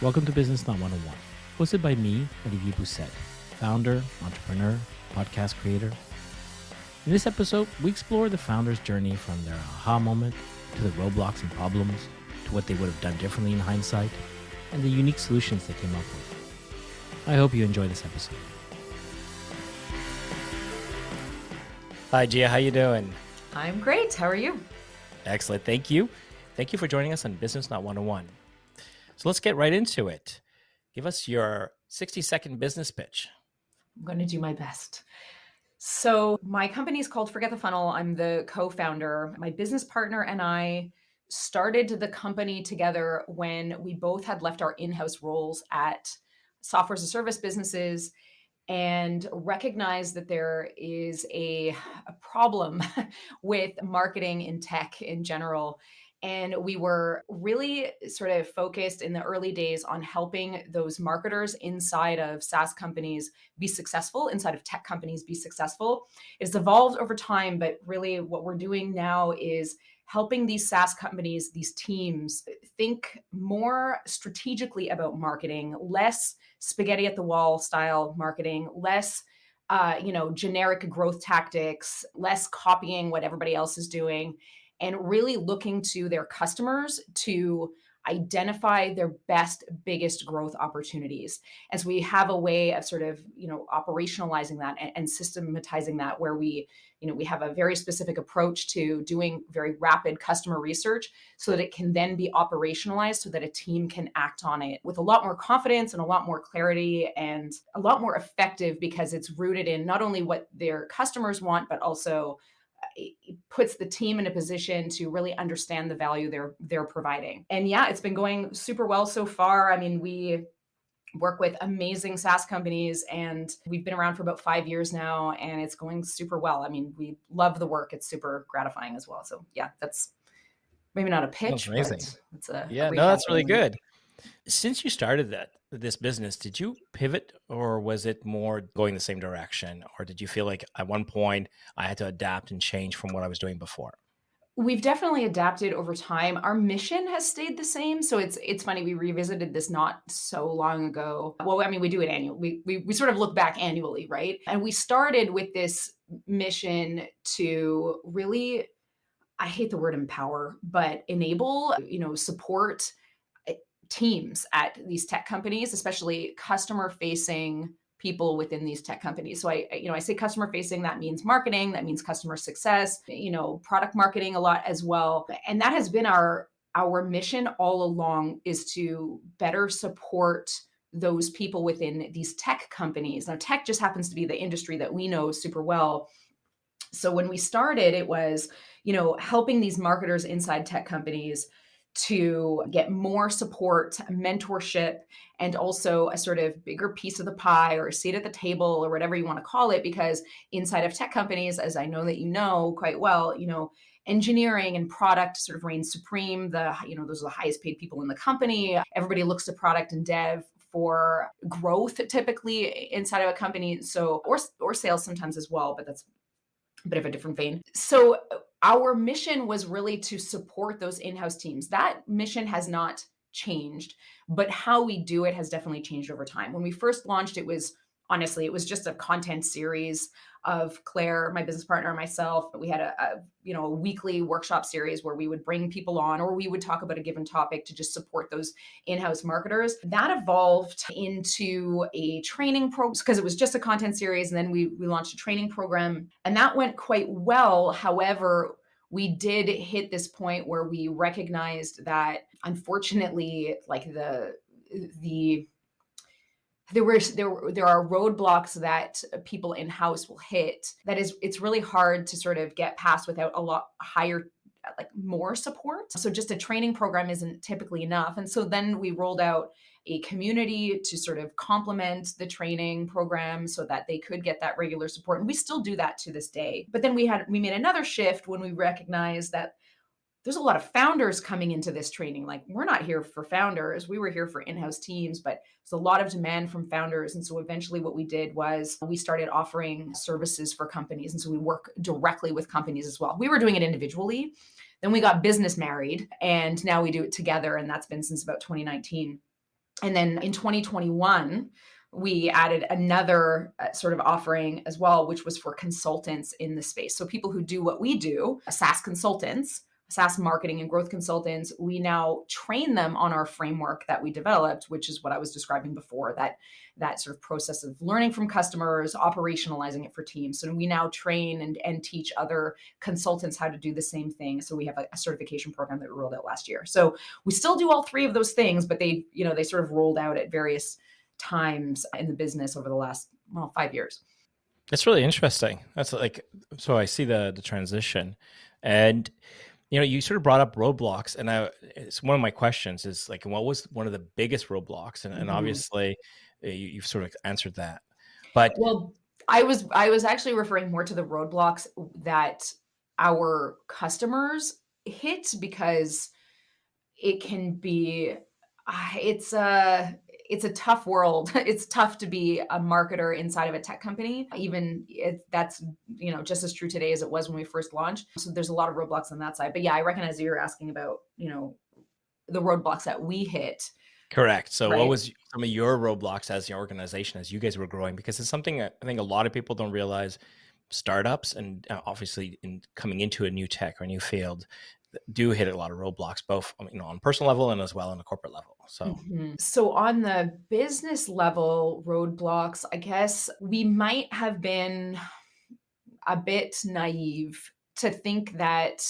Welcome to Business Not 101, hosted by me, Olivier Bousset, founder, entrepreneur, podcast creator. In this episode, we explore the founder's journey from their aha moment to the roadblocks and problems, to what they would have done differently in hindsight, and the unique solutions they came up with. I hope you enjoy this episode. Hi, Gia. How you doing? I'm great. How are you? Excellent. Thank you. Thank you for joining us on Business Not 101. So let's get right into it. Give us your 60-second business pitch. I'm going to do my best. So my company is called Forget the Funnel. I'm the co-founder. My business partner and I started the company together when we both had left our in-house roles at software as a service businesses and recognized that there is a problem with marketing in tech in general. And we were really sort of focused in the early days on helping those marketers inside of SaaS companies be successful, inside of tech companies be successful. It's evolved over time, but really what we're doing now is helping these SaaS companies, these teams, think more strategically about marketing, less spaghetti at the wall style marketing, less generic growth tactics, less copying what everybody else is doing, and really looking to their customers to identify their best, biggest growth opportunities. As we have a way of sort of, operationalizing that and systematizing that, where we have a very specific approach to doing very rapid customer research so that it can then be operationalized so that a team can act on it with a lot more confidence and a lot more clarity and a lot more effective, because it's rooted in not only what their customers want, but also it puts the team in a position to really understand the value they're providing. And yeah, it's been going super well so far. I mean, we work with amazing SaaS companies and we've been around for about 5 years now and it's going super well. I mean, we love the work. It's super gratifying as well. So yeah, that's maybe not a pitch, That's amazing. but it's a that's really good. Since you started this business, did you pivot or was it more going the same direction? Or did you feel like at one point I had to adapt and change from what I was doing before? We've definitely adapted over time. Our mission has stayed the same. So it's funny, we revisited this not so long ago. Well, I mean, we do it annually. We sort of look back annually, right? And we started with this mission to really, I hate the word empower, but enable, support teams at these tech companies, especially customer facing people within these tech companies. So I say customer facing, that means marketing, that means customer success, product marketing a lot as well. And that has been our mission all along, is to better support those people within these tech companies. Now, tech just happens to be the industry that we know super well. So when we started, it was, helping these marketers inside tech companies to get more support, mentorship, and also a sort of bigger piece of the pie or a seat at the table or whatever you want to call it. Because inside of tech companies, as I know that you know quite well, engineering and product sort of reigns supreme. Those are the highest paid people in the company. Everybody looks to product and dev for growth typically inside of a company. So, or sales sometimes as well, but that's a bit of a different vein. So our mission was really to support those in-house teams. That mission has not changed, but how we do it has definitely changed over time. When we first launched, it was just a content series of Claire, my business partner, and myself. We had a weekly workshop series where we would bring people on, or we would talk about a given topic to just support those in-house marketers. That evolved into a training program because it was just a content series. And then we launched a training program and that went quite well. However, we did hit this point where we recognized that unfortunately, like there are roadblocks that people in-house will hit. That is, it's really hard to sort of get past without a lot higher, more support. So just a training program isn't typically enough. And so then we rolled out a community to sort of complement the training program so that they could get that regular support. And we still do that to this day. But then we made another shift when we recognized that there's a lot of founders coming into this training. Like, we're not here for founders. We were here for in-house teams, but there's a lot of demand from founders. And so eventually what we did was we started offering services for companies. And so we work directly with companies as well. We were doing it individually. Then we got business married and now we do it together. And that's been since about 2019. And then in 2021, we added another sort of offering as well, which was for consultants in the space. So people who do what we do, SaaS consultants, SaaS marketing and growth consultants, we now train them on our framework that we developed, which is what I was describing before, that sort of process of learning from customers, operationalizing it for teams. So we now train and teach other consultants how to do the same thing. So we have a certification program that we rolled out last year. So we still do all three of those things, but they sort of rolled out at various times in the business over the last 5 years. That's really interesting. That's like, so I see the transition, and you sort of brought up roadblocks, and it's one of my questions is like, what was one of the biggest roadblocks? And obviously, you've sort of answered that. But well, I was actually referring more to the roadblocks that our customers hit, because it can be it's a tough world. It's tough to be a marketer inside of a tech company. Even that's just as true today as it was when we first launched. So there's a lot of roadblocks on that side. But yeah, I recognize that you're asking about the roadblocks that we hit. correct. So Right. what was some of your roadblocks as your organization, as you guys were growing? Because it's something that I think a lot of people don't realize. Startups, and obviously in coming into a new tech or a new field, do hit a lot of roadblocks, both on personal level and as well on a corporate level. So So on the business level roadblocks, I guess we might have been a bit naive to think that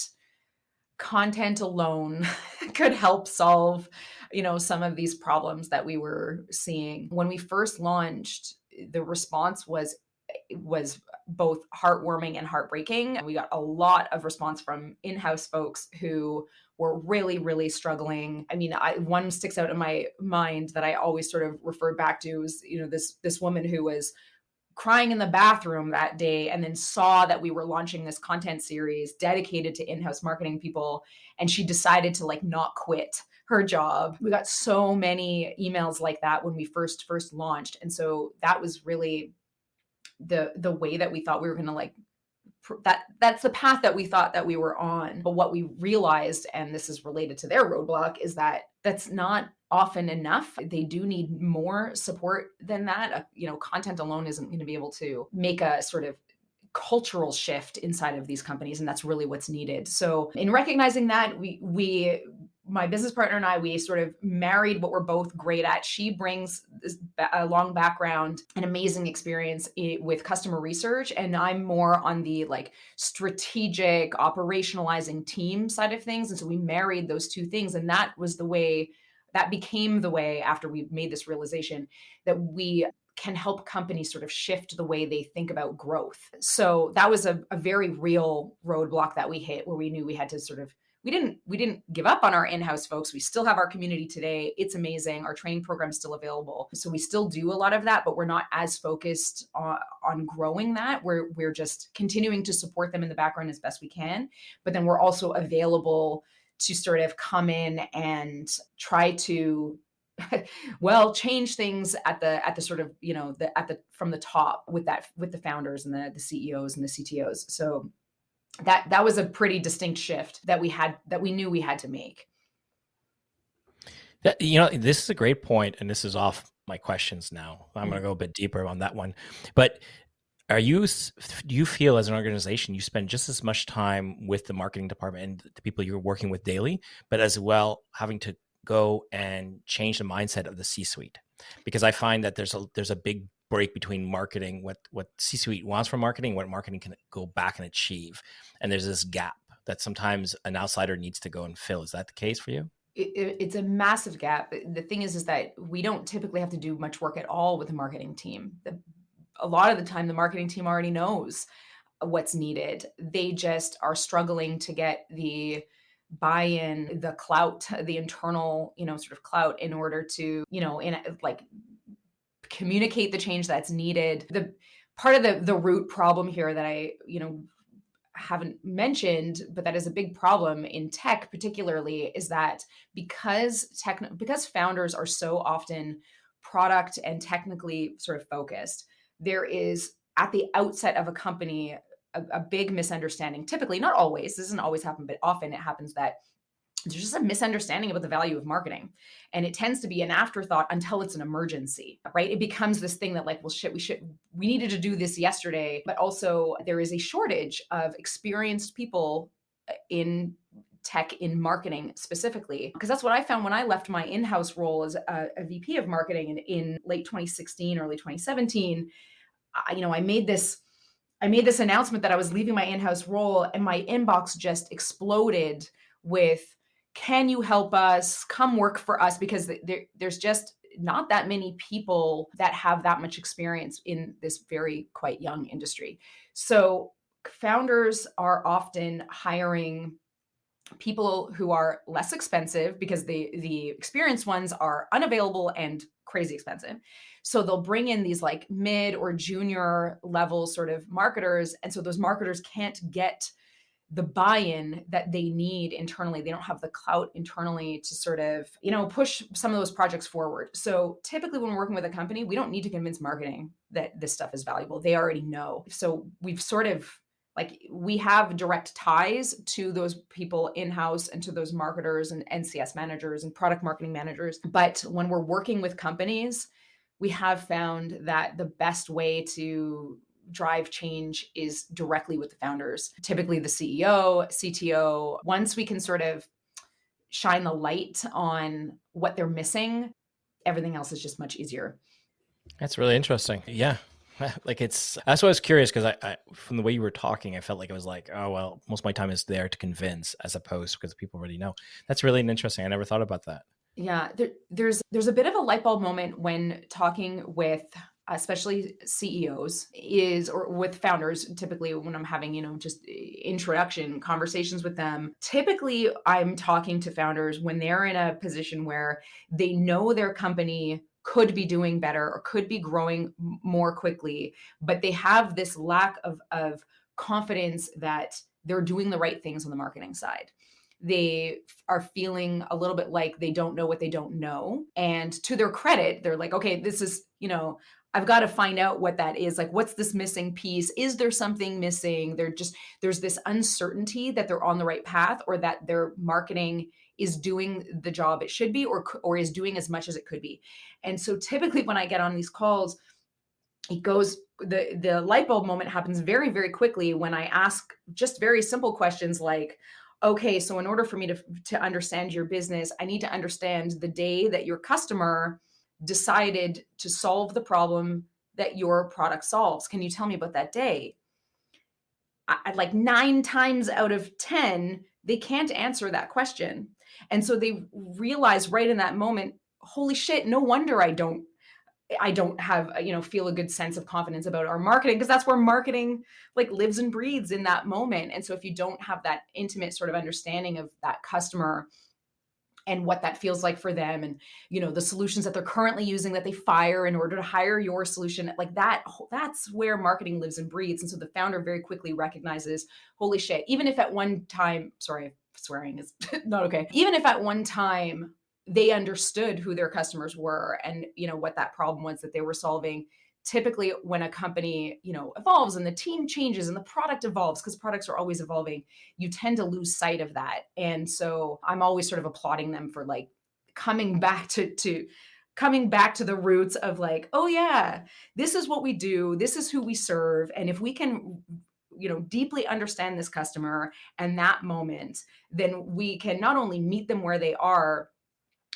content alone could help solve, some of these problems that we were seeing. When we first launched, the response was both heartwarming and heartbreaking. We got a lot of response from in-house folks who were really, really struggling. I mean, one sticks out in my mind that I always sort of refer back to is, this woman who was crying in the bathroom that day and then saw that we were launching this content series dedicated to in-house marketing people, and she decided to not quit her job. We got so many emails like that when we first launched, and so that was really the way that we thought we were going to that's the path that we thought that we were on. But what we realized, and this is related to their roadblock, is that that's not often enough. They do need more support than that. Content alone isn't going to be able to make a sort of cultural shift inside of these companies, and that's really what's needed. So in recognizing that, we my business partner and I, we sort of married what we're both great at. She brings a long background and amazing experience with customer research, and I'm more on the strategic operationalizing team side of things. And so we married those two things, and that became the way, after we made this realization, that we can help companies sort of shift the way they think about growth. So that was a very real roadblock that we hit, where we knew we had to sort of, we didn't give up on our in-house folks. We still have our community today. It's amazing. Our training program is still available. So we still do a lot of that, but we're not as focused on growing that. We're just continuing to support them in the background as best we can. But then we're also available to sort of come in and try to change things at the sort of, from the top with the founders and the CEOs and the CTOs. So that was a pretty distinct shift that we knew we had to make. this is a great point, and this is off my questions now. I'm going to go a bit deeper on that one. But do you feel as an organization you spend just as much time with the marketing department and the people you're working with daily, but as well having to go and change the mindset of the C-suite? Because I find that there's a big break between marketing, what C-suite wants from marketing, what marketing can go back and achieve. And there's this gap that sometimes an outsider needs to go and fill. Is that the case for you? It's a massive gap. The thing is that we don't typically have to do much work at all with the marketing team. A lot of the time, the marketing team already knows what's needed. They just are struggling to get the buy-in, the clout, the internal, sort of clout, in order to, communicate the change that's needed. The part of the root problem here that I, haven't mentioned, but that is a big problem in tech particularly, is that because founders are so often product and technically sort of focused, there is, at the outset of a company, a big misunderstanding. Typically, not always, this doesn't always happen, but often it happens, that there's just a misunderstanding about the value of marketing. And it tends to be an afterthought until it's an emergency, right? It becomes this thing that, like, well, shit, we needed to do this yesterday. But also, there is a shortage of experienced people in tech, in marketing specifically, because that's what I found when I left my in-house role as a VP of marketing in late 2016, early 2017. I made this announcement that I was leaving my in-house role, and my inbox just exploded with, can you help us? Come work for us, because there's just not that many people that have that much experience in this very quite young industry. So founders are often hiring people who are less expensive because the experienced ones are unavailable and crazy expensive. So they'll bring in these like mid or junior level sort of marketers, and so those marketers can't get the buy-in that they need internally. They don't have the clout internally to sort of, push some of those projects forward. So typically when we're working with a company, we don't need to convince marketing that this stuff is valuable. They already know. So we've sort of, like, we have direct ties to those people in-house and to those marketers and NCS managers and product marketing managers. But when we're working with companies, we have found that the best way to drive change is directly with the founders, typically the CEO, CTO. Once we can sort of shine the light on what they're missing, everything else is just much easier. That's really interesting. Yeah. That's why I was curious, because I from the way you were talking, I felt like it was like, oh, well, most of my time is there to convince as opposed because people already know. That's really interesting. I never thought about that. Yeah, there's a bit of a light bulb moment when talking with especially CEOs or with founders. Typically when I'm having, just introduction conversations with them, typically I'm talking to founders when they're in a position where they know their company could be doing better or could be growing more quickly, but they have this lack of confidence that they're doing the right things on the marketing side. They are feeling a little bit like they don't know what they don't know. And to their credit, they're like, okay, this is, I've got to find out what that is. Like, what's this missing piece? Is there something missing? There's this uncertainty that they're on the right path, or that their marketing is doing the job it should be, or is doing as much as it could be. And so typically when I get on these calls, the light bulb moment happens very, very quickly when I ask just very simple questions like, okay, so in order for me to understand your business, I need to understand the day that your customer decided to solve the problem that your product solves. Can you tell me about that day? Like 9 times out of 10, they can't answer that question. And so they realize right in that moment, holy shit, no wonder I don't have, feel a good sense of confidence about our marketing, because that's where marketing like lives and breathes in that moment. And so if you don't have that intimate sort of understanding of that customer and what that feels like for them, and the solutions that they're currently using that they fire in order to hire your solution, like that's where marketing lives and breathes. And so the founder very quickly recognizes, holy shit, even if at one time, sorry, swearing is not okay, even if at one time they understood who their customers were and what that problem was that they were solving, typically when a company evolves and the team changes and the product evolves, because products are always evolving, you tend to lose sight of that. And so I'm always sort of applauding them for like coming back to the roots of like, oh yeah, this is what we do, this is who we serve, and if we can deeply understand this customer and that moment, then we can not only meet them where they are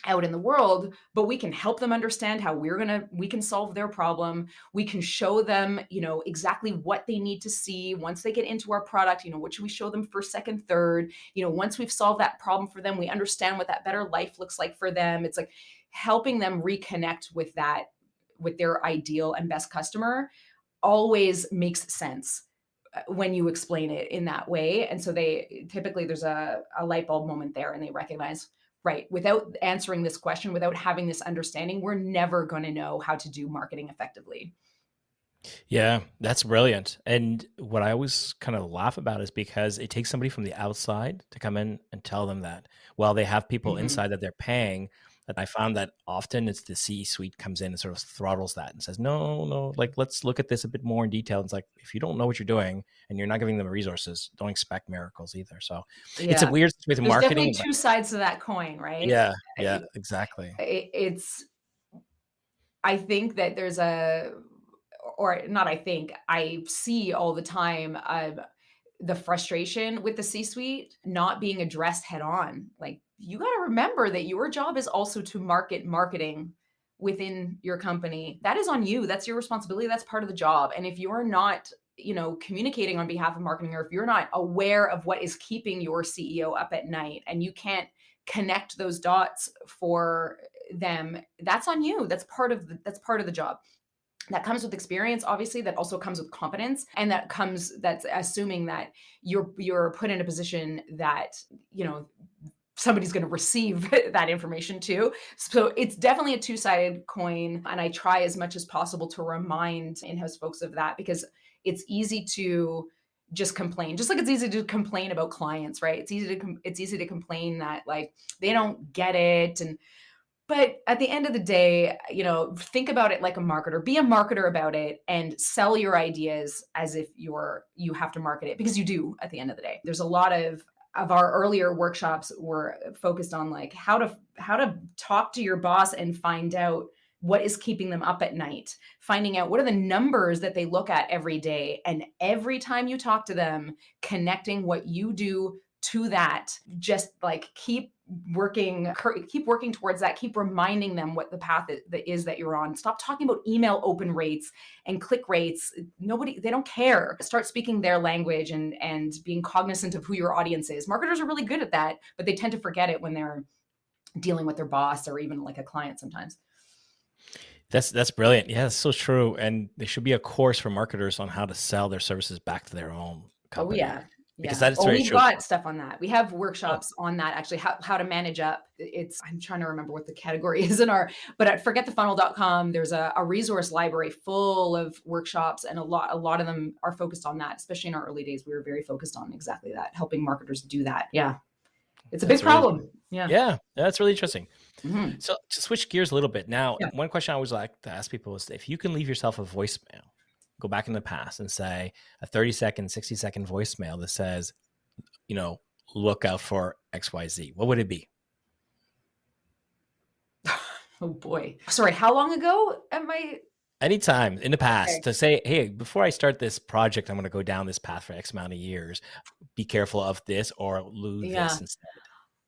out in the world, but we can help them understand how we can solve their problem. We can show them, exactly what they need to see once they get into our product. What should we show them first, second, third? Once we've solved that problem for them, we understand what that better life looks like for them. It's like helping them reconnect with their ideal and best customer always makes sense when you explain it in that way. And so there's a light bulb moment there, and they recognize, right, without answering this question, without having this understanding, we're never going to know how to do marketing effectively. Yeah, that's brilliant. And what I always kind of laugh about is because it takes somebody from the outside to come in and tell them that, well, they have people inside that they're paying, I found that often it's the C-suite comes in and sort of throttles that and says, no, like, let's look at this a bit more in detail. It's like, if you don't know what you're doing and you're not giving them resources, don't expect miracles either. So it's a weird situation with There's marketing. definitely two sides to that coin, right? Yeah, exactly. I think that there's I see all the time the frustration with the C-suite not being addressed head on. Like, you got to remember that your job is also to marketing within your company. That is on you. That's your responsibility. That's part of the job. And if you're not, communicating on behalf of marketing, or if you're not aware of what is keeping your CEO up at night and you can't connect those dots for them, that's on you. That's part of the job. That comes with experience, obviously. That also comes with competence, and that's assuming that you're put in a position that somebody's going to receive that information too. So it's definitely a two-sided coin, and I try as much as possible to remind in-house folks of that, because it's easy to just complain, just like it's easy to complain about clients, right? It's easy to complain that, like, they don't get it. But at the end of the day, think about it like a marketer. Be a marketer about it and sell your ideas as if you have to market it, because you do at the end of the day. There's a lot of our earlier workshops were focused on, like, how to talk to your boss and find out what is keeping them up at night, finding out what are the numbers that they look at every day. And every time you talk to them, connecting what you do to that, just like keep working towards that. Keep reminding them what the path is that you're on. Stop talking about email open rates and click rates. They don't care. Start speaking their language and being cognizant of who your audience is. Marketers are really good at that, but they tend to forget it when they're dealing with their boss or even like a client sometimes. That's brilliant. Yeah, that's so true. And there should be a course for marketers on how to sell their services back to their own company. Oh, yeah. Because that's very we've true. got stuff on that. We have workshops on that, actually, how to manage up. I'm trying to remember what the category is but at forgetthefunnel.com, there's a resource library full of workshops, and a lot of them are focused on that. Especially in our early days, we were very focused on exactly that, helping marketers do that. Yeah. It's a big problem. Yeah, that's really interesting. Mm-hmm. So to switch gears a little bit now, one question I always like to ask people is, if you can leave yourself a voicemail, go back in the past and say a 30-second, 60-second voicemail that says, look out for XYZ, what would it be? Oh boy. Sorry, how long ago am I? Anytime in the past, to say, hey, before I start this project, I'm going to go down this path for X amount of years. Be careful of this, or lose this instead.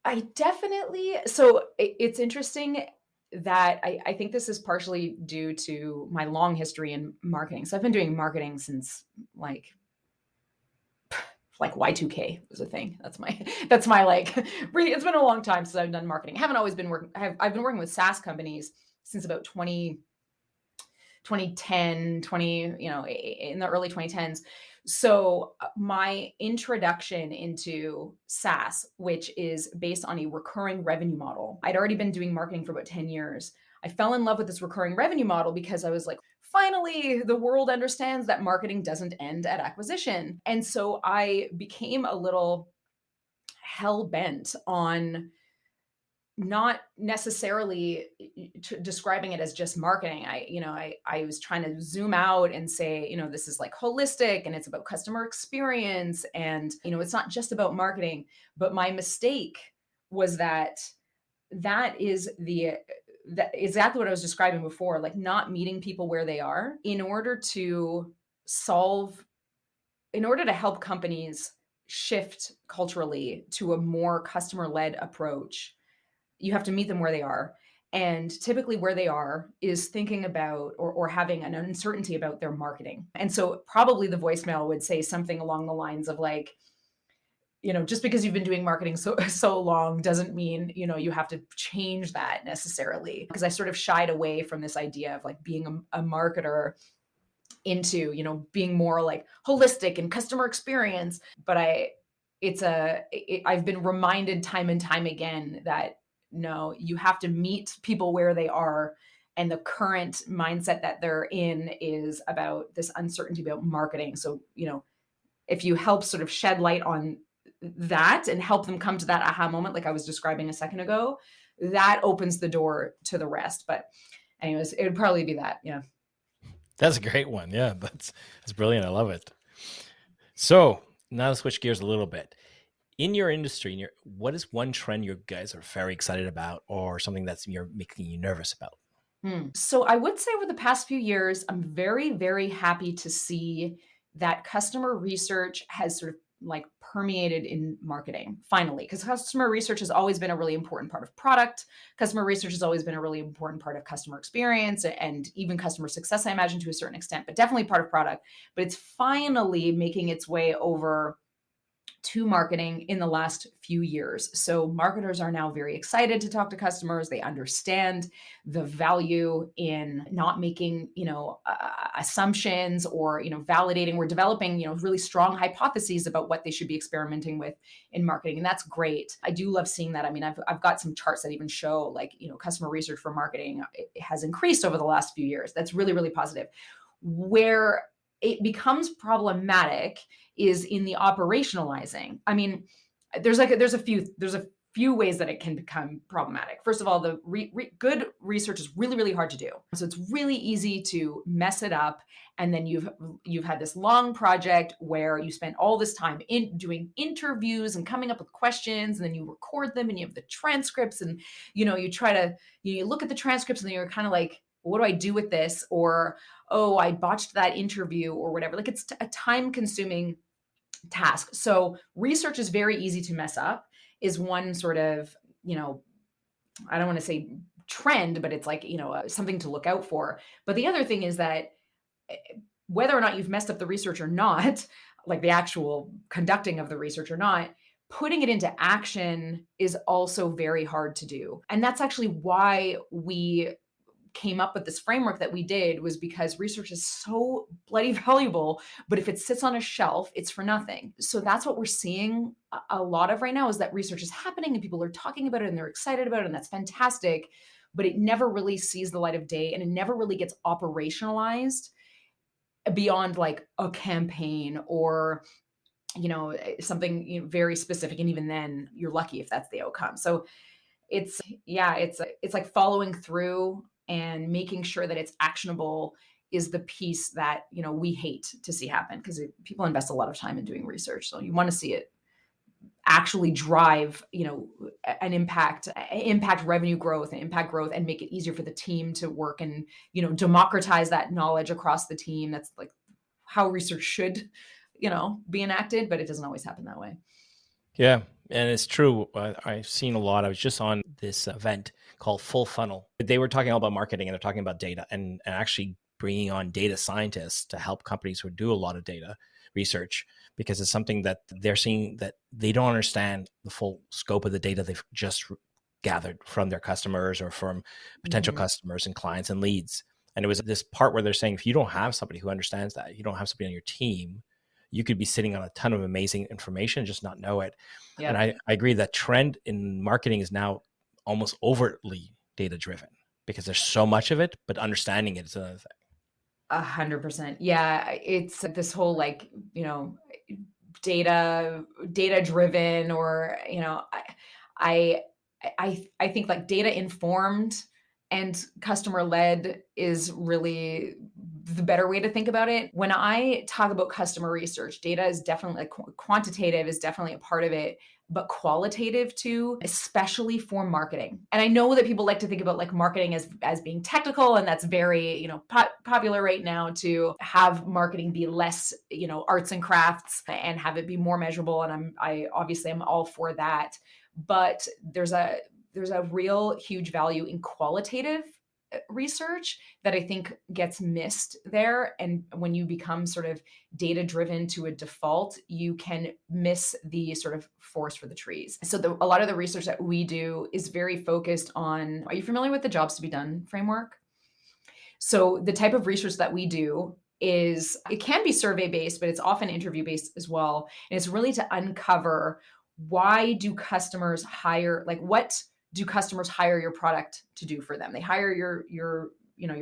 I definitely, so it's interesting that I think this is partially due to my long history in marketing. So I've been doing marketing since like Y2K was a thing. That's my like, it's been a long time since I've done marketing. I haven't always been working. I've been working with SaaS companies since about 2010, in the early 2010s. So my introduction into SaaS, which is based on a recurring revenue model, I'd already been doing marketing for about 10 years. I fell in love with this recurring revenue model because I was like, finally, the world understands that marketing doesn't end at acquisition. And so I became a little hell-bent on not necessarily describing it as just marketing. I was trying to zoom out and say, this is like holistic, and it's about customer experience, and, it's not just about marketing. But my mistake was that is exactly what I was describing before, like not meeting people where they are in order to help companies shift culturally to a more customer-led approach. You have to meet them where they are. And typically where they are is thinking about or having an uncertainty about their marketing. And so probably the voicemail would say something along the lines of like, just because you've been doing marketing so long doesn't mean, you have to change that necessarily. Because I sort of shied away from this idea of like being a marketer into, being more like holistic and customer experience. But I've been reminded time and time again that no, you have to meet people where they are. And the current mindset that they're in is about this uncertainty about marketing. So, if you help sort of shed light on that and help them come to that aha moment, like I was describing a second ago, that opens the door to the rest. But anyways, it would probably be that. Yeah. That's a great one. Yeah, that's brilliant. I love it. So now let's switch gears a little bit. In your industry, what is one trend you guys are very excited about, or something that's you're making you nervous about? So I would say over the past few years, I'm very, very happy to see that customer research has sort of like permeated in marketing finally, because customer research has always been a really important part of product. Customer research has always been a really important part of customer experience and even customer success, I imagine, to a certain extent, but definitely part of product. But it's finally making its way over to marketing in the last few years. So marketers are now very excited to talk to customers. They understand the value in not making, assumptions or, validating. We're developing, really strong hypotheses about what they should be experimenting with in marketing. And that's great. I do love seeing that. I mean, I've got some charts that even show like, customer research for marketing it has increased over the last few years. That's really, really positive. Where it becomes problematic is in the operationalizing. I mean, there's a few ways that it can become problematic. First of all, the good research is really, really hard to do. So it's really easy to mess it up. And then you've had this long project where you spent all this time in doing interviews and coming up with questions, and then you record them and you have the transcripts, and you try to you look at the transcripts and then you're kind of like, what do I do with this? Or, oh, I botched that interview or whatever. Like it's a time consuming task. So research is very easy to mess up is one sort of, I don't want to say trend, but it's like, something to look out for. But the other thing is that whether or not you've messed up the research or not, like the actual conducting of the research or not, putting it into action is also very hard to do. And that's actually why we came up with this framework that we did, was because research is so bloody valuable, but if it sits on a shelf, it's for nothing. So that's what we're seeing a lot of right now, is that research is happening and people are talking about it and they're excited about it, and that's fantastic, but it never really sees the light of day and it never really gets operationalized beyond like a campaign or something very specific, and even then you're lucky if that's the outcome. So it's like following through and making sure that it's actionable is the piece that we hate to see happen, because people invest a lot of time in doing research, so you want to see it actually drive an impact revenue growth and impact growth, and make it easier for the team to work, and democratize that knowledge across the team. That's like how research should be enacted, but it doesn't always happen that way. Yeah, and it's true. I've seen a lot. I was just on this event called Full Funnel. They were talking all about marketing, and they're talking about data, and actually bringing on data scientists to help companies who do a lot of data research, because it's something that they're seeing that they don't understand the full scope of the data they've just gathered from their customers or from potential customers and clients and leads. And it was this part where they're saying, if you don't have somebody who understands that, you don't have somebody on your team, you could be sitting on a ton of amazing information and just not know it. Yeah. And I agree that trend in marketing is now almost overtly data driven, because there's so much of it, but understanding it is another thing. 100%. Yeah. It's this whole data driven, or, I think like data informed and customer led is really the better way to think about it. When I talk about customer research, data is definitely quantitative is definitely a part of it, but qualitative too, especially for marketing. And I know that people like to think about like marketing as being technical, and that's very, popular right now, to have marketing be less, arts and crafts and have it be more measurable. And I'm all for that. But there's a real huge value in qualitative research that I think gets missed there. And when you become sort of data driven to a default, you can miss the sort of forest for the trees. So a lot of the research that we do is very focused on, are you familiar with the jobs to be done framework? So the type of research that we do it can be survey based, but it's often interview based as well. And it's really to uncover, why do customers hire, like what do customers hire your product to do for them? They hire your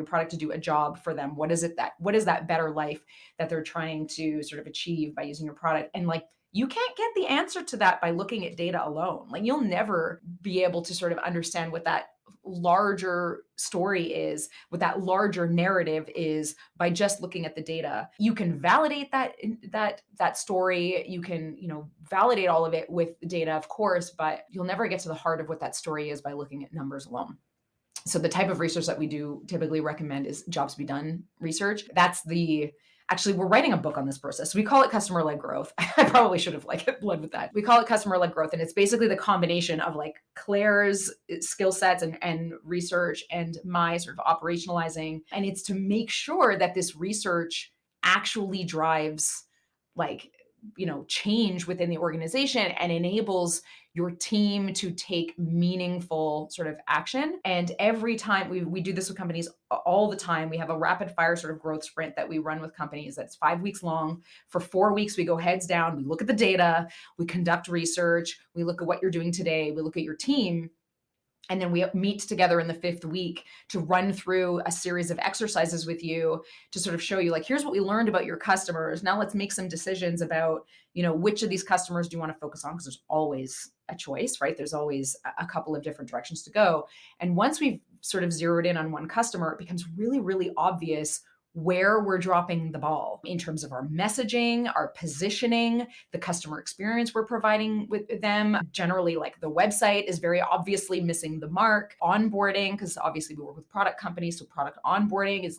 product to do a job for them. What is that better life that they're trying to sort of achieve by using your product? And like, you can't get the answer to that by looking at data alone. Like you'll never be able to sort of understand what that larger story is, what that larger narrative is by just looking at the data. You can validate that story. You can, validate all of it with the data, of course, but you'll never get to the heart of what that story is by looking at numbers alone. So the type of research that we do typically recommend is jobs to be done research. Actually, we're writing a book on this process. We call it customer-led growth. I probably should have led with that. We call it customer-led growth. And it's basically the combination of Claire's skill sets and research and my sort of operationalizing. And it's to make sure that this research actually drives change within the organization and enables your team to take meaningful sort of action. And every time we do this with companies all the time, we have a rapid fire sort of growth sprint that we run with companies that's 5 weeks long. For 4 weeks, we go heads down, we look at the data, we conduct research, we look at what you're doing today, we look at your team. And then we meet together in the 5th week to run through a series of exercises with you to sort of show you here's what we learned about your customers. Now let's make some decisions about, which of these customers do you want to focus on? Because there's always a choice, right? There's always a couple of different directions to go. And once we've sort of zeroed in on one customer, it becomes really, really obvious where we're dropping the ball in terms of our messaging, our positioning, the customer experience we're providing with them. Generally, the website is very obviously missing the mark. Onboarding, because obviously we work with product companies, so product onboarding is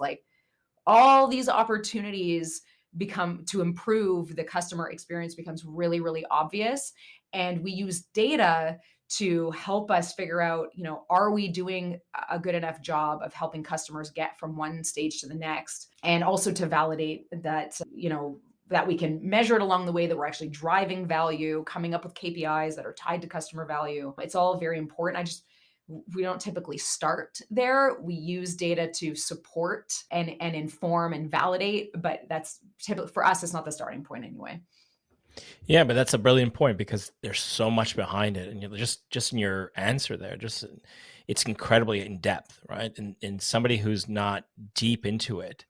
all these opportunities become to improve the customer experience becomes really, really obvious. And we use data to help us figure out, are we doing a good enough job of helping customers get from one stage to the next? And also to validate that, that we can measure it along the way, that we're actually driving value, coming up with KPIs that are tied to customer value. It's all very important. We don't typically start there. We use data to support and inform and validate, but that's typically, for us, it's not the starting point anyway. Yeah, but that's a brilliant point because there's so much behind it, and just in your answer there, it's incredibly in depth, right? And somebody who's not deep into it,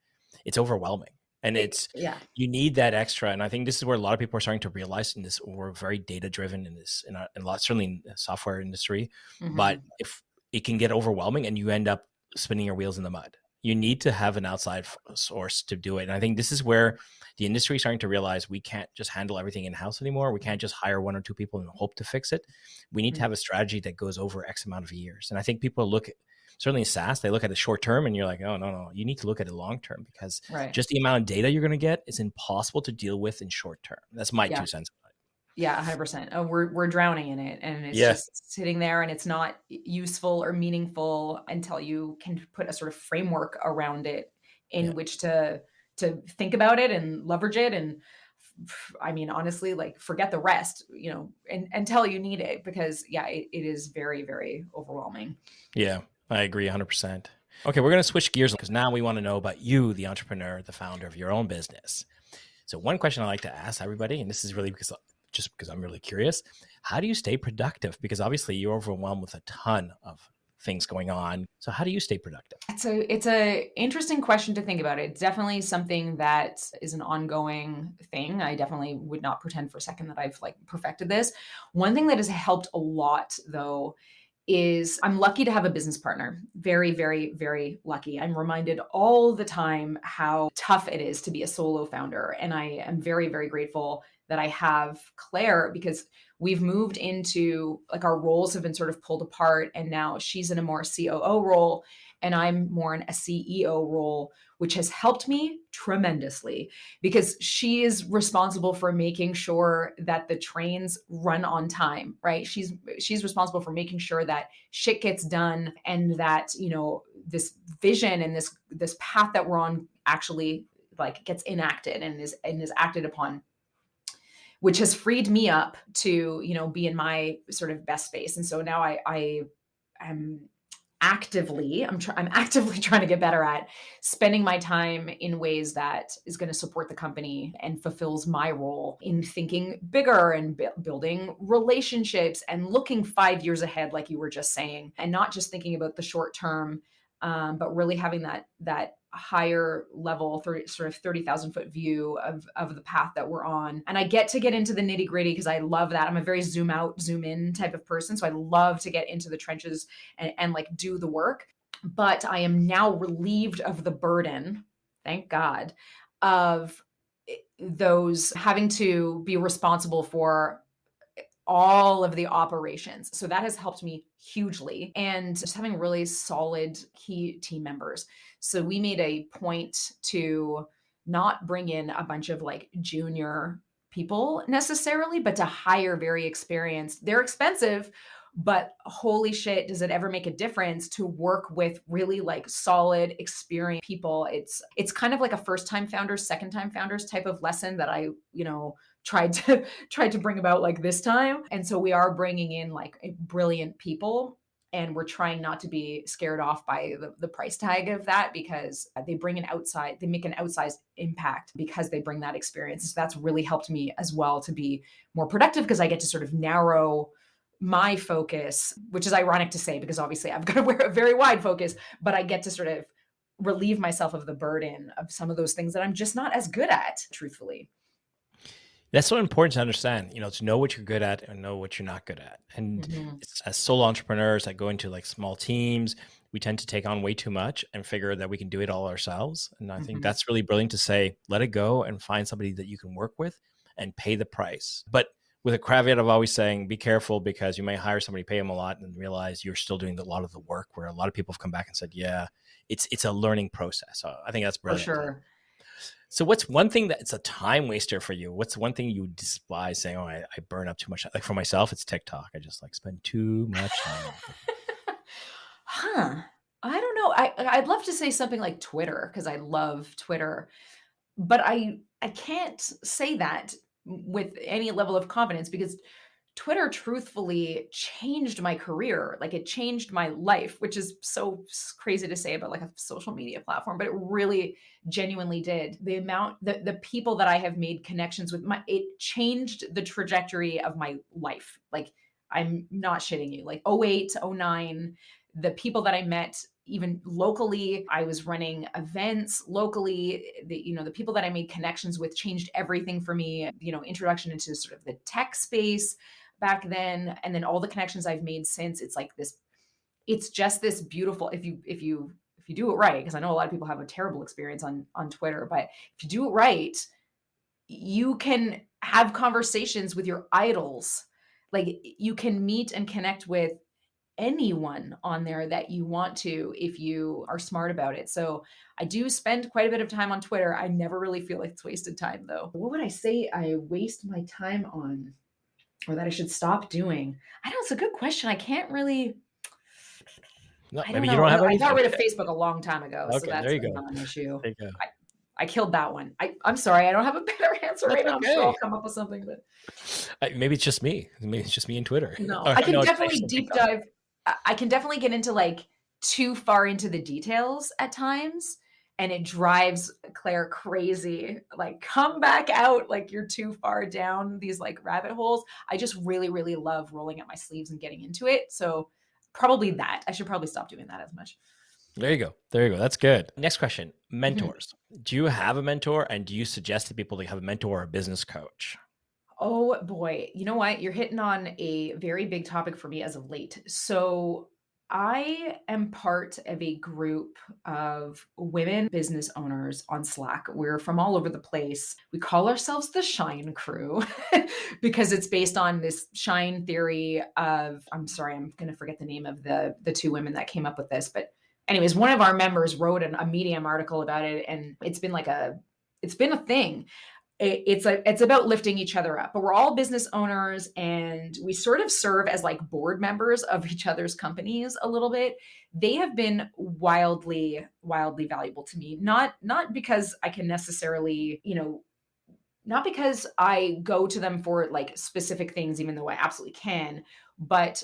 it's overwhelming, and you need that extra. And I think this is where a lot of people are starting to realize in this. We're very data driven in this, in a lot, certainly in the software industry. Mm-hmm. But if it can get overwhelming, and you end up spinning your wheels in the mud, you need to have an outside source to do it. And I think this is where the industry is starting to realize we can't just handle everything in-house anymore. We can't just hire 1 or 2 people and hope to fix it. We need to have a strategy that goes over X amount of years. And I think people look at, certainly in SaaS, they look at the short term and you're like, oh, no, you need to look at it long term because just the amount of data you're going to get is impossible to deal with in short term. That's my 2 cents. Yeah, 100%. Oh, we're drowning in it, and it's just sitting there, and it's not useful or meaningful until you can put a sort of framework around it in which to think about it and leverage it. And I mean, honestly, forget the rest, until you need it, because it is very, very overwhelming. Yeah, I agree 100%. Okay, we're going to switch gears because now we want to know about you, the entrepreneur, the founder of your own business. So one question I like to ask everybody, and this is really because I'm really curious, how do you stay productive? Because obviously you're overwhelmed with a ton of things going on. So how do you stay productive? It's a interesting question to think about. It's definitely something that is an ongoing thing. I definitely would not pretend for a second that I've perfected this. One thing that has helped a lot though is I'm lucky to have a business partner. Very, very, very lucky. I'm reminded all the time how tough it is to be a solo founder. And I am very, very grateful that I have Claire, because we've moved into our roles have been sort of pulled apart, and now she's in a more COO role and I'm more in a CEO role, which has helped me tremendously because she is responsible for making sure that the trains run on time, right? She's responsible for making sure that shit gets done and that, this vision and this path that we're on actually gets enacted and is acted upon, which has freed me up to, be in my sort of best space. And so now I'm actively trying to get better at spending my time in ways that is going to support the company and fulfills my role in thinking bigger and building relationships and looking 5 years ahead, like you were just saying, and not just thinking about the short term but really having that higher level, sort of 30,000 foot view of the path that we're on. And I get to get into the nitty gritty because I love that. I'm a very zoom out, zoom in type of person. So I love to get into the trenches and like do the work. But I am now relieved of the burden, thank God, of those having to be responsible for all of the operations. So that has helped me hugely, and just having really solid key team members. So we made a point to not bring in a bunch of like junior people necessarily, but to hire very experienced. They're expensive, but holy shit, does it ever make a difference to work with really like solid, experienced people? It's kind of like a first time founders, second time founders type of lesson that I, tried to bring about like this time. And so we are bringing in like brilliant people, and we're trying not to be scared off by the price tag of that, because they make an outsized impact because they bring that experience. So that's really helped me as well to be more productive, because I get to sort of narrow my focus, which is ironic to say because obviously I've got to wear a very wide focus, but I get to sort of relieve myself of the burden of some of those things that I'm just not as good at, truthfully. That's so important to understand, to know what you're good at and know what you're not good at. And as solo entrepreneurs that go into like small teams, we tend to take on way too much and figure that we can do it all ourselves. And I think that's really brilliant to say, let it go and find somebody that you can work with and pay the price. But with a caveat of always saying, be careful, because you may hire somebody, pay them a lot, and realize you're still doing a lot of the work, where a lot of people have come back and said, yeah, it's a learning process. So I think that's brilliant. For sure. So what's one thing that's a time waster for you? What's one thing you despise, saying, I burn up too much? Like for myself, it's TikTok. I just like spend too much time. I don't know. I'd love to say something like Twitter, because I love Twitter, but I can't say that with any level of confidence, because Twitter truthfully changed my career. Like, it changed my life, which is so crazy to say about like a social media platform, but it really genuinely did. The people that I have made connections with, it changed the trajectory of my life. Like, I'm not shitting you. Like 08, 09, the people that I met, even locally, I was running events locally. The people that I made connections with changed everything for me. Introduction into sort of the tech space back then, and then all the connections I've made since. It's like this. It's just this beautiful. If you do it right, because I know a lot of people have a terrible experience on Twitter, but if you do it right, you can have conversations with your idols. Like, you can meet and connect with anyone on there that you want to, if you are smart about it. So I do spend quite a bit of time on Twitter. I never really feel like it's wasted time, though. What would I say I waste my time on, or that I should stop doing? I know, it's a good question. I can't really. No, I don't maybe know. you don't have I anything. got rid of Facebook a long time ago, so Okay, that's there you go. not an issue. There you go. I killed that one. I'm sorry. I don't have a better answer right That's now. I'm sure I'll okay. come up with something, but Maybe it's just me. Maybe it's just me and Twitter. no, Or, I can no, it's definitely actually deep TikTok. dive. I can definitely get into like too far into the details at times, and it drives Claire crazy. Like, come back out, like you're too far down these like rabbit holes. I just really, really love rolling up my sleeves and getting into it. So probably that. I should probably stop doing that as much. There you go. There you go. That's good. Next question. Mentors. Do you have a mentor, and do you suggest to people they have a mentor or a business coach? Oh boy. You know what? You're hitting on a very big topic for me as of late. So I am part of a group of women business owners on Slack. We're from all over the place. We call ourselves the Shine Crew because it's based on this Shine theory of, I'm sorry, I'm going to forget the name of the two women that came up with this. But anyways, one of our members wrote a Medium article about it, and it's been a thing. It's about lifting each other up, but we're all business owners, and we sort of serve as like board members of each other's companies a little bit. They have been wildly valuable to me, not because I can necessarily, not because I go to them for like specific things, even though I absolutely can, but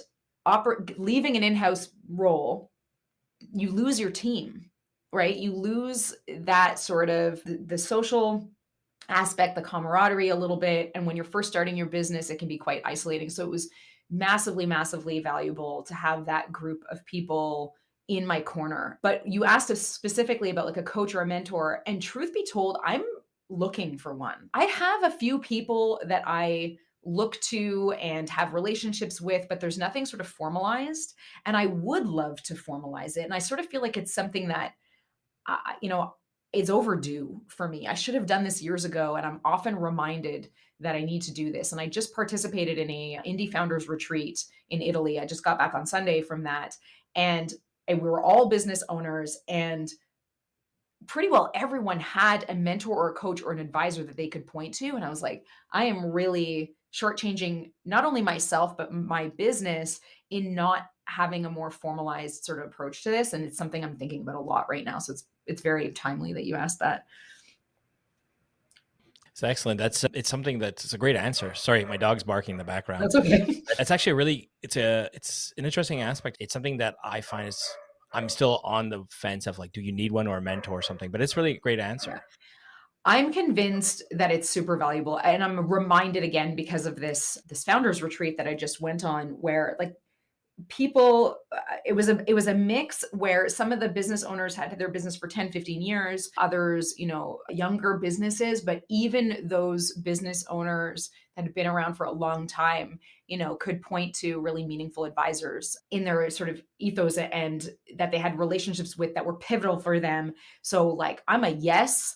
leaving an in-house role, you lose your team, right? You lose that sort of the social aspect, the camaraderie a little bit. And when you're first starting your business, it can be quite isolating. So it was massively valuable to have that group of people in my corner. But you asked us specifically about like a coach or a mentor. And truth be told, I'm looking for one. I have a few people that I look to and have relationships with, but there's nothing sort of formalized. And I would love to formalize it. And I sort of feel like it's something that, is overdue for me. I should have done this years ago. And I'm often reminded that I need to do this. And I just participated in a indie founders retreat in Italy. I just got back on Sunday from that. And we were all business owners, and pretty well everyone had a mentor or a coach or an advisor that they could point to. And I was like, I am really shortchanging not only myself, but my business in not having a more formalized sort of approach to this. And it's something I'm thinking about a lot right now. So it's very timely that you asked that. It's excellent. It's something that's a great answer. Sorry, my dog's barking in the background. That's okay. It's actually it's an interesting aspect. It's something that I find is, I'm still on the fence of like, do you need one or a mentor or something? But it's really a great answer. I'm convinced that it's super valuable. And I'm reminded again because of this founders retreat that I just went on, where like people, it was a mix where some of the business owners had their business for 10, 15 years, others, younger businesses, but even those business owners that had been around for a long time, could point to really meaningful advisors in their sort of ethos and that they had relationships with that were pivotal for them. So like, I'm a yes,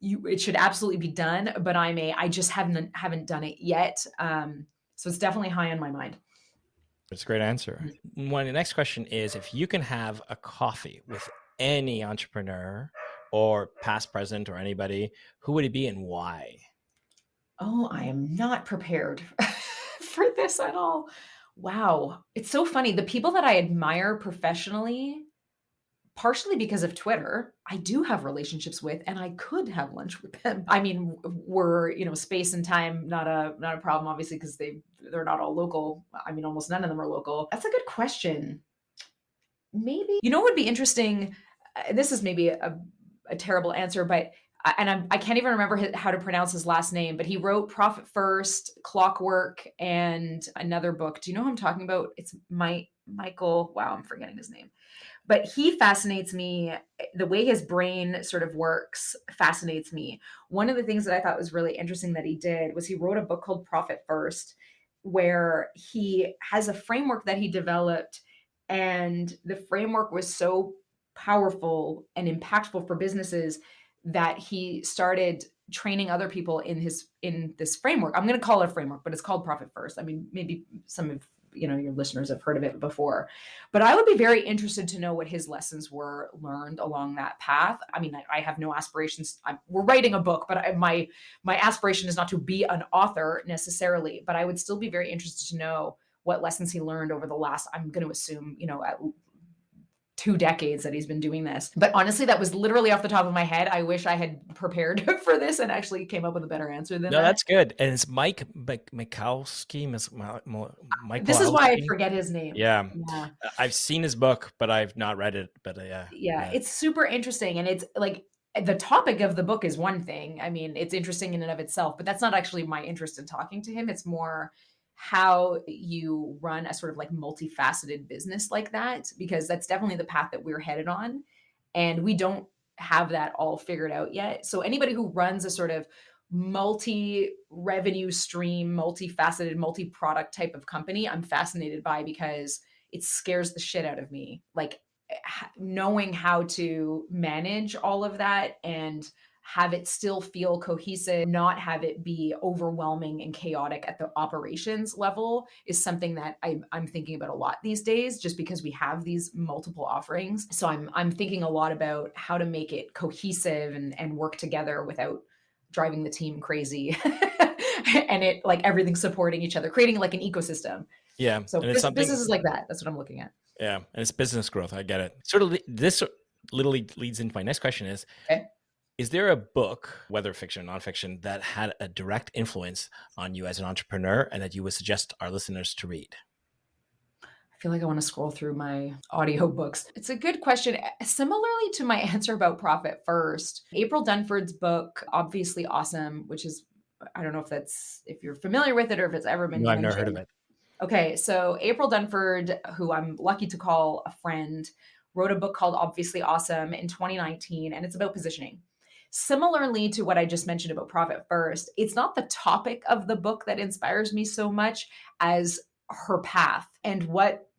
it should absolutely be done, but I just haven't done it yet. So it's definitely high on my mind. It's a great answer. The next question is, if you can have a coffee with any entrepreneur or past, present, or anybody, who would it be and why? Oh, I am not prepared for this at all. Wow. It's so funny. The people that I admire professionally, partially because of Twitter, I do have relationships with, and I could have lunch with them. I mean, we're, space and time, not a problem, obviously, because they're not all local. I mean, almost none of them are local. That's a good question. Maybe, what would be interesting, this is maybe a terrible answer, but I can't even remember how to pronounce his last name, but he wrote Profit First, Clockwork, and another book. Do you know who I'm talking about? It's Michael. Wow, I'm forgetting his name. But he fascinates me. The way his brain sort of works fascinates me. One of the things that I thought was really interesting that he did was he wrote a book called Profit First, where he has a framework that he developed. And the framework was so powerful and impactful for businesses that he started training other people in this framework. I'm going to call it a framework, but it's called Profit First. I mean, maybe some of your listeners have heard of it before, but I would be very interested to know what his lessons were learned along that path. I mean, I have no aspirations. We're writing a book, but my aspiration is not to be an author necessarily, but I would still be very interested to know what lessons he learned over the last, I'm going to assume, at 2 decades that he's been doing this. But honestly, that was literally off the top of my head. I wish I had prepared for this and actually came up with a better answer than that. No, that's good. And it's Mike Mikowski. This is why I forget his name. Yeah. I've seen his book, but I've not read it. But yeah, it's super interesting. And it's like, the topic of the book is one thing. I mean, it's interesting in and of itself, but that's not actually my interest in talking to him. It's more how you run a sort of like multifaceted business like that, because that's definitely the path that we're headed on. And we don't have that all figured out yet. So anybody who runs a sort of multi-revenue stream, multifaceted, multi-product type of company, I'm fascinated by, because it scares the shit out of me. Like knowing how to manage all of that and have it still feel cohesive, not have it be overwhelming and chaotic at the operations level, is something that I'm thinking about a lot these days, just because we have these multiple offerings. So I'm thinking a lot about how to make it cohesive and work together without driving the team crazy and it like everything supporting each other, creating like an ecosystem. Yeah. So businesses like that, that's what I'm looking at. Yeah. And it's business growth. I get it. This literally leads into my next question is, okay. Is there a book, whether fiction or nonfiction, that had a direct influence on you as an entrepreneur and that you would suggest our listeners to read? I feel like I want to scroll through my audiobooks. It's a good question. Similarly to my answer about Profit First, April Dunford's book, obviously awesome, which is, I don't know if you're familiar with it or if it's ever been mentioned. I've never heard of it. Okay, so April Dunford, who I'm lucky to call a friend, wrote a book called Obviously Awesome in 2019, and it's about positioning. Similarly to what I just mentioned about Profit First, it's not the topic of the book that inspires me so much as her path and what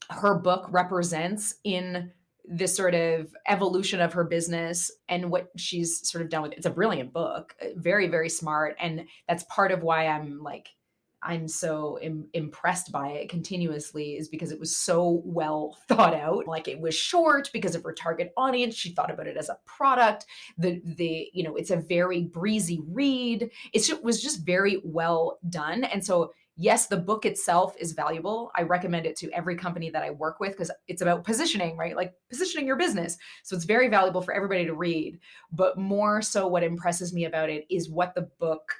her book represents in this sort of evolution of her business and what she's sort of done with it. It's a brilliant book, very, very smart. And that's part of why I'm so impressed by it continuously, is because it was so well thought out. Like, it was short because of her target audience. She thought about it as a product. It's a very breezy read. It was just very well done. And so, yes, the book itself is valuable. I recommend it to every company that I work with because it's about positioning, right? Like positioning your business. So it's very valuable for everybody to read. But more so, what impresses me about it is what the book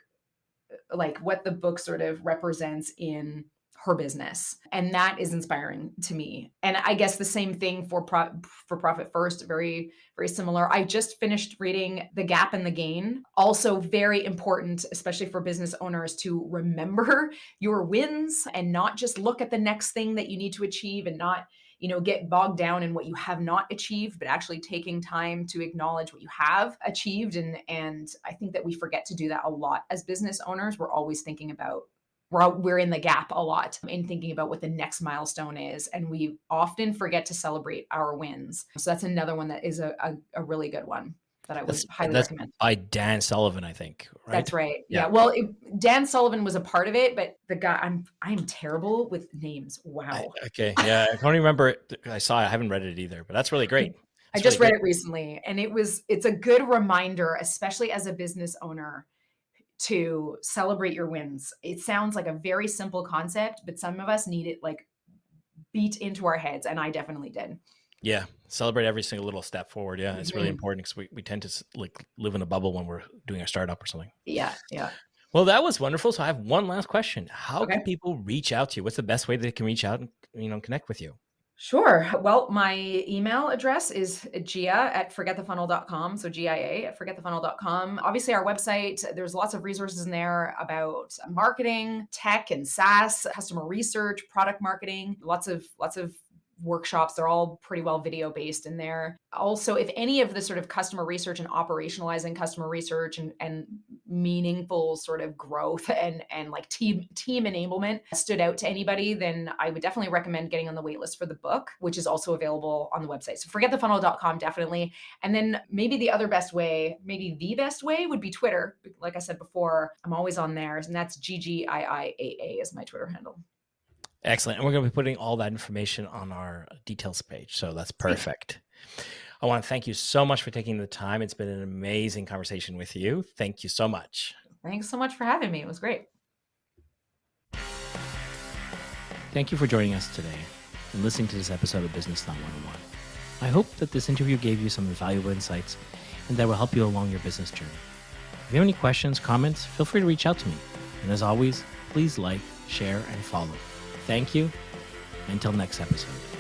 sort of represents in her business. And that is inspiring to me. And I guess the same thing for Profit First, very, very similar. I just finished reading The Gap and the Gain. Also very important, especially for business owners, to remember your wins and not just look at the next thing that you need to achieve and not get bogged down in what you have not achieved, but actually taking time to acknowledge what you have achieved. And I think that we forget to do that a lot as business owners. We're always thinking about, we're in the gap a lot in thinking about what the next milestone is. And we often forget to celebrate our wins. So that's another one that is a really good one that I would highly recommend. By Dan Sullivan, I think, right? That's right. Yeah. Well, Dan Sullivan was a part of it, but the guy, I'm terrible with names. Wow. Okay. Yeah. I don't remember it. I haven't read it either, but that's really great. I just read it recently, and it's a good reminder, especially as a business owner, to celebrate your wins. It sounds like a very simple concept, but some of us need it like beat into our heads. And I definitely did. Yeah. Celebrate every single little step forward. Yeah. It's really important because we tend to live in a bubble when we're doing a startup or something. Yeah. Yeah. Well, that was wonderful. So I have one last question. How can people reach out to you? What's the best way they can reach out and, connect with you? Sure. Well, my email address is gia@forgetthefunnel.com. So GIA@forgetthefunnel.com. Obviously, our website, there's lots of resources in there about marketing, tech and SaaS, customer research, product marketing, lots of workshops. They're all pretty well video based in there. Also, if any of the sort of customer research and operationalizing customer research and meaningful sort of growth and like team enablement stood out to anybody, then I would definitely recommend getting on the waitlist for the book, which is also available on the website. So forgetthefunnel.com, definitely. And then maybe the best way would be Twitter. Like I said before, I'm always on there, and that's GGIIAA is my Twitter handle. Excellent. And we're going to be putting all that information on our details page. So that's perfect. I want to thank you so much for taking the time. It's been an amazing conversation with you. Thank you so much. Thanks so much for having me. It was great. Thank you for joining us today and listening to this episode of Business Not 101. I hope that this interview gave you some valuable insights and that will help you along your business journey. If you have any questions, comments, feel free to reach out to me. And as always, please like, share, and follow. Thank you. Until next episode.